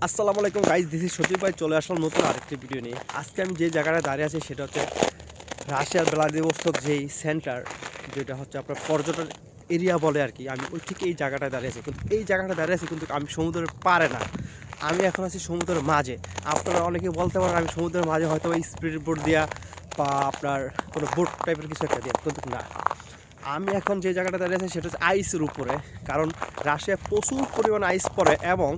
আসসালামু আলাইকুম guys, this is সজীব ভাই। চলে আসলাম নতুন আরেকটি ভিডিও নিয়ে। আজকে আমি যে জায়গাটায় দাঁড়িয়ে আছি সেটা হচ্ছে রাশিয়ার ভ্লাদিভস্টক যেই সেন্টার, যেটা হচ্ছে আপনার পর্যটন এরিয়া বলে আর কি। আমি ওই ঠিক এই জায়গাটায় দাঁড়িয়ে আছি, কিন্তু এই জায়গাটা দাঁড়িয়ে আছি কিন্তু আমি সমুদ্রের পারে না, আমি এখন আছি সমুদ্রের মাঝে। আপনারা অনেকে বলতে পারেন আমি সমুদ্রের মাঝে হয়তো ওই স্পিড বোট দিয়া বা আপনার কোনো বোট টাইপের কিছু একটা দিয়ে, কিন্তু না, আমি এখন যে জায়গাটা দাঁড়িয়ে আছি সেটা হচ্ছে আইসের উপরে। কারণ রাশিয়ায় প্রচুর পরিমাণ আইস পড়ে এবং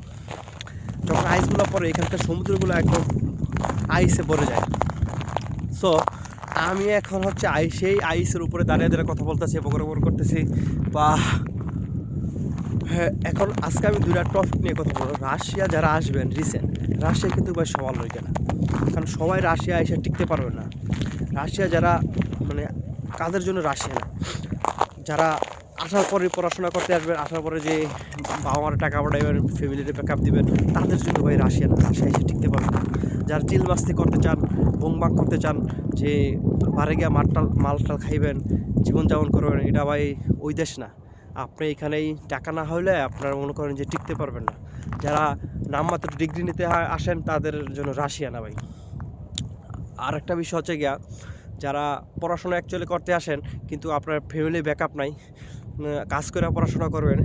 যখন আইসগুলো পড়ে এখানকার সমুদ্রগুলো একদম আইসে ভরে যায়। সো আমি এখন হচ্ছে সেই আইসের উপরে দাঁড়িয়ে দাঁড়িয়ে কথা বলতেছি, বকর করতেছি বা হ্যাঁ। এখন আজকে আমি দুইটা টপিক নিয়ে কথা বলবো। রাশিয়া যারা আসবেন রিসেন্ট, রাশিয়া কিন্তু ভাই সবার লইকে না, কারণ সবাই রাশিয়া এসে টিকতে পারবে না। রাশিয়া যারা মানে কাদের জন্য রাশিয়া না, যারা আসার পরে পড়াশোনা করতে আসবেন, আসার পরে যে বাবা মার টাকা পাঠাবেন, ফ্যামিলিতে ব্যাকআপ দিবেন, তাদের জন্য ভাই রাশিয়া না, রাশিয়া এসে টিকতে পারবে না। যারা চিল মাস্তি করতে চান, বোংবাং করতে চান, যে পারে গিয়া মালটাল খাইবেন, জীবনযাপন করবেন, এটা ভাই ওই দেশ না। আপনি এখানেই টাকা না হলে আপনারা মনে করেন যে টিকতে পারবেন না। যারা নামমাত্র ডিগ্রি নিতে আসেন তাদের জন্য রাশিয়া না ভাই। আর একটা বিষয় হচ্ছে গিয়া, যারা পড়াশোনা অ্যাকচুয়ালি করতে আসেন কিন্তু আপনার ফ্যামিলি ব্যাকআপ নাই, কাজ করে পড়াশোনা করবেন,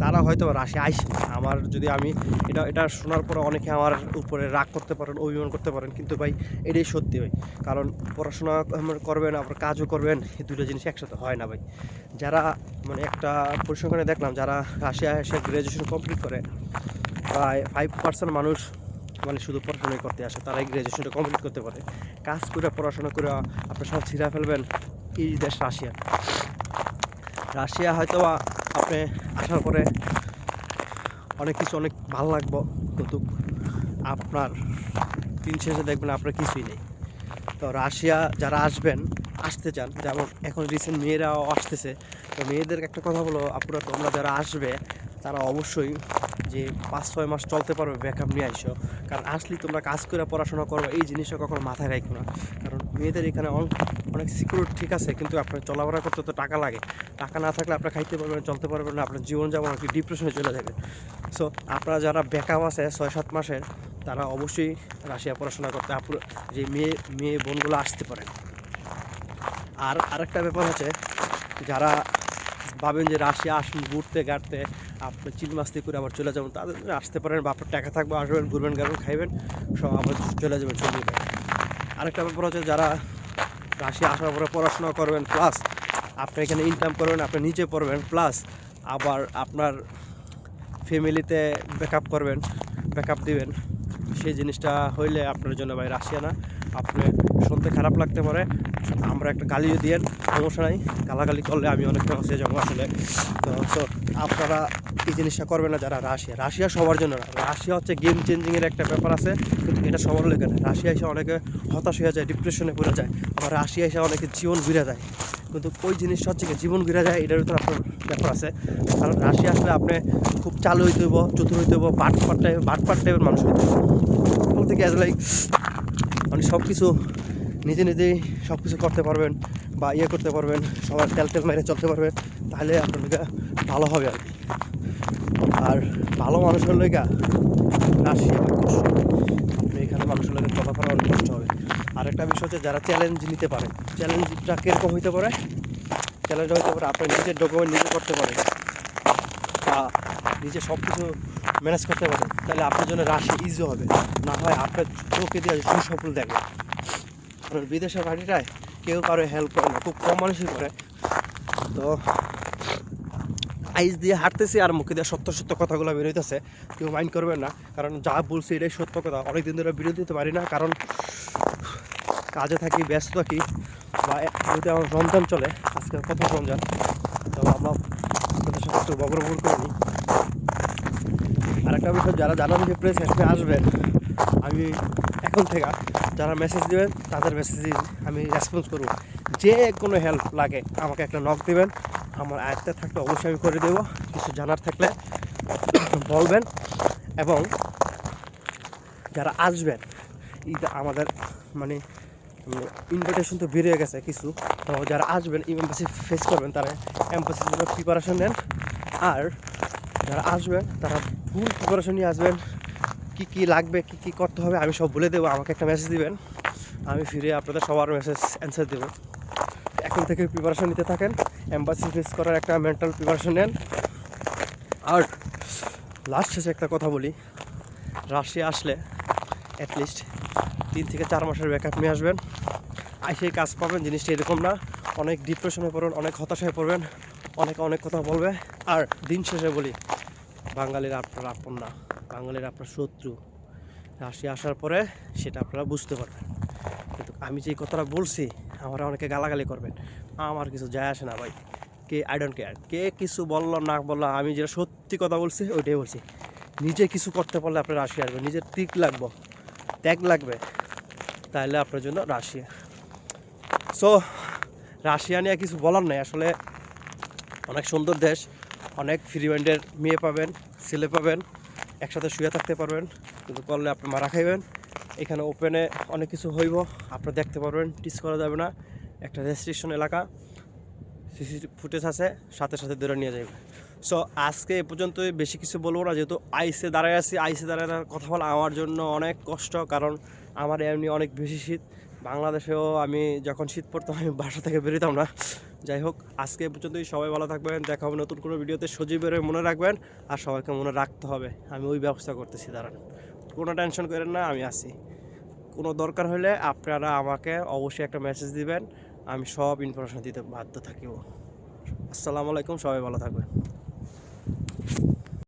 তারা হয়তো রাশিয়া আইসে। আমার যদি আমি এটা শোনার পরে অনেকে আমার উপরে রাগ করতে পারেন, অভিমান করতে পারেন, কিন্তু ভাই এটাই সত্যি ভাই। কারণ পড়াশোনা করবেন আবার কাজও করবেন, এই দুটো জিনিস একসাথে হয় না ভাই। যারা মানে একটা পরিসংখ্যানে দেখলাম, যারা রাশিয়া এসে গ্র্যাজুয়েশন কমপ্লিট করে প্রায় 5% মানুষ মানে শুধু পড়াশোনাই করতে আসে, তারাই গ্র্যাজুয়েশনটা কমপ্লিট করতে পারে। কাজ করে পড়াশোনা করে আপনার সব ছিঁড়া ফেলবেন এই দেশ রাশিয়া। রাশিয়া হয়তো আপনি আসার পরে অনেক কিছু অনেক ভালো লাগবো, কিন্তু আপনার দিন শেষে দেখবেন আপনার কিছুই নেই। তো রাশিয়া যারা আসতে চান, যেমন এখন রিসেন্ট মেয়েরাও আসতেছে, তো মেয়েদের একটা কথা বলো, আপনারা তোমরা যারা আসবে তারা অবশ্যই যে 5-6 মাস চলতে পারবে ব্যাকআপ নিয়ে আইসো। কারণ আসলেই তোমরা কাজ করে পড়াশোনা করবে, এই জিনিসটা কখনো মাথায় রাখো না। কারণ মেয়েদের এখানে অনেক সিকিউরিটি ঠিক আছে, কিন্তু আপনার চলাফেরা করতে তো টাকা লাগে। টাকা না থাকলে আপনার খাইতে পারবেন, চলতে পারবেন না, আপনার জীবনযাপন আর কি ডিপ্রেশনে চলে যাবে। সো আপনারা যারা ব্যাকআপ আছে 6-7 মাসের, তারা অবশ্যই রাশিয়া পড়াশোনা করতে যে মেয়ে বোনগুলো আসতে পারেন। আর আরেকটা ব্যাপার হচ্ছে, যারা ভাবেন যে রাশিয়া আসুন ঘুরতে গাড়তে, আপনি চিল মাস্তি করে আবার চলে যাবেন, তাদের জন্য আসতে পারেন। বা আপনার টাকা থাকবে, আসবেন, ঘুরবেন গাড়বেন, খাইবেন, সব আবার চলে যাবেন চলে যাবেন। আরেকটা ব্যাপার হচ্ছে, যারা রাশিয়া আসার পরে পড়াশোনা করবেন, প্লাস আপনি এখানে ইনকাম করবেন, আপনি নিচে পড়বেন, প্লাস আবার আপনার ফ্যামিলিতে ব্যাকআপ দিবেন, সেই জিনিসটা হইলে আপনার জন্য ভাই রাশিয়া না। আপনি শুনতে খারাপ লাগতে পারে, আমরা একটা গালিও দিয়েন, সমস্যা নাই, গালাগালি করলে আমি অনেকটা হসে যাবো আসলে। তো আপনারা এই জিনিসটা করবেন না যারা রাশিয়া সবার জন্য না। রাশিয়া হচ্ছে গেম চেঞ্জিংয়ের একটা ব্যাপার আছে, কিন্তু এটা সবার লেগে না। রাশিয়া এসে অনেকে হতাশ হয়ে যায়, ডিপ্রেশনে পড়ে যায়, আবার রাশিয়া এসে অনেকে জীবন ঘুরে যায়। কিন্তু ওই জিনিসটা হচ্ছে কি, জীবন ঘুরে যায়, এটার ভিতরে আপনার ব্যাপার আছে। কারণ রাশিয়া আসলে আপনি খুব চালু হইতে হইব, চতুর হইতে হইব, বাটপাট টাইপের মানুষ হইতে হবে বলতে কি, লাইক মানে সব কিছু নিজেই সব কিছু করতে পারবেন বা করতে পারবেন, সবার তেল মেরে চলতে পারবেন, তাহলে আপনার লেগা ভালো হবে আর কি। আর ভালো মানুষের লেগা রাশিয়া কষ্ট, আপনি এখানে মানুষের লেগে চলাফেরা অনেক কষ্ট হবে। আর একটা বিষয় হচ্ছে, যারা চ্যালেঞ্জ নিতে পারে, চ্যালেঞ্জটা কীরকম হইতে পারে, চ্যালেঞ্জটা হইতে পারে আপনার নিজের ডকুমেন্ট নিজে করতে পারেন বা নিজে সব কিছু ম্যানেজ করতে পারেন, তাহলে আপনার জন্য রাশি ইজি হবে। না হয় আপনার চোখে দিয়ে সুসফল দেখবে। কারণ বিদেশের বাড়িটায় কেউ কারো হেল্প করে না, খুব কম মানুষই করে। তো আইস দিয়ে হাঁটতেছি আর মুখে দিয়ে সত্য সত্য কথাগুলো বেরোইতেছে, কেউ মাইন্ড করবেন না, কারণ যা বলছি এটাই সত্য কথা। অনেকদিন ধরে ভিডিও দিতে পারি না, কারণ কাজে থাকি, ব্যস্ত থাকি, বা যদি আমার রমজান চলে, আজকে প্রথম রমজান, তো আমরা আপনাদের সাথে একটু বকর করে নিই। আর একটা বিষয়, যারা জানান যে প্লেস এখানে আসবেন, আমি এখন থেকে যারা মেসেজ দেবেন তাদের মেসেজই আমি রেসপন্স করব। যে কোনো হেল্প লাগে আমাকে একটা নক দেবেন, আমার আয়ত্তে থাকলে অবশ্যই আমি করে দেবো। কিছু জানার থাকলে বলবেন। এবং যারা আসবেন, আমাদের মানে ইনভিটেশন তো বেরিয়ে গেছে কিছু, তো যারা আসবেন এম্বাসি ফেস করবেন, তারা এম্বাসির জন্য প্রিপারেশন নেন। আর যারা আসবেন তারা ফুল প্রিপারেশন নিয়ে আসবেন, কি কি লাগবে, কি কি করতে হবে আমি সব বলে দেবো। আমাকে একটা মেসেজ দিবেন, আমি ফিরে আপনাদের সবার মেসেজ অ্যান্সার দেবো। এখন থেকে প্রিপারেশন নিতে থাকেন, এম্বাসি ফেস করার একটা মেন্টাল প্রিপারেশন নেন। আর লাস্ট শেষে একটা কথা বলি, রাশিয়া আসলে অ্যাটলিস্ট 3 থেকে 4 মাসের ব্যাকআপ নিয়ে আসবেন। সেই কাজ পাবেন। জিনিসটা এরকম না, অনেক ডিপ্রেশনে পড়বেন, অনেক হতাশায় পড়বেন, অনেক কথা বলবে। আর দিন শেষে বলি, বাঙালিরা আপনার আপন না, বাঙালিরা আপনার শত্রু। রাশিয়া আসার পরে সেটা আপনারা বুঝতে পারবেন। কিন্তু আমি যেই কথাটা বলছি, আমরা অনেকে গালাগালি করবেন, আমার কিছু যায় আসে না ভাই। আই ডোন্ট কেয়ার কে কিছু বললো না বললো, আমি যেটা সত্যি কথা বলছি ওইটাই বলছি। নিজে কিছু করতে পারলে আপনার রাশিয়া আসবে, নিজের ত্যাগ লাগবে, তাহলে আপনার জন্য রাশিয়া। সো রাশিয়া নিয়ে কিছু বলার নাই আসলে। অনেক সুন্দর দেশ, অনেক ফ্রি মাইন্ডের মেয়ে পাবেন, ছেলে পাবেন, একসাথে শুয়ে থাকতে পারবেন, কিন্তু করলে আপনি মারা খাইবেন। এখানে ওপেনে অনেক কিছু হইব, আপনারা দেখতে পারবেন, টিচ করা যাবে না। একটা রেস্ট্রিকশন এলাকা, সিসিটিভি ফুটেজ আছে, সাথে সাথে ধরে নিয়ে যাবে। সো আজকে এ পর্যন্তই, বেশি কিছু বলবো না, যেহেতু আইসে দাঁড়ায় আছি। আইসে দাঁড়ায় কথা বলা আমার জন্য অনেক কষ্ট, কারণ আমার এমনি অনেক বেশি শীত। বাংলাদেশেও আমি যখন শীত পড়তাম আমি বাসা থেকে বেরোতাম না। যাই হোক, আজকে এ পর্যন্তই, সবাই ভালো থাকবেন, দেখা হবে নতুন কোনো ভিডিওতে। সজীবের মনে রাখবেন, আর সবাইকে মনে রাখতে হবে, আমি ওই ব্যবস্থা করতেছি, দাঁড়ান, কোনো টেনশন করেন না, আমি আছি। কোনো দরকার হলে আপনারা আমাকে অবশ্যই একটা মেসেজ দিবেন, আমি সব ইনফরমেশন দিতে বাধ্য থাকিব। আসসালামু আলাইকুম, সবাই ভালো থাকবেন।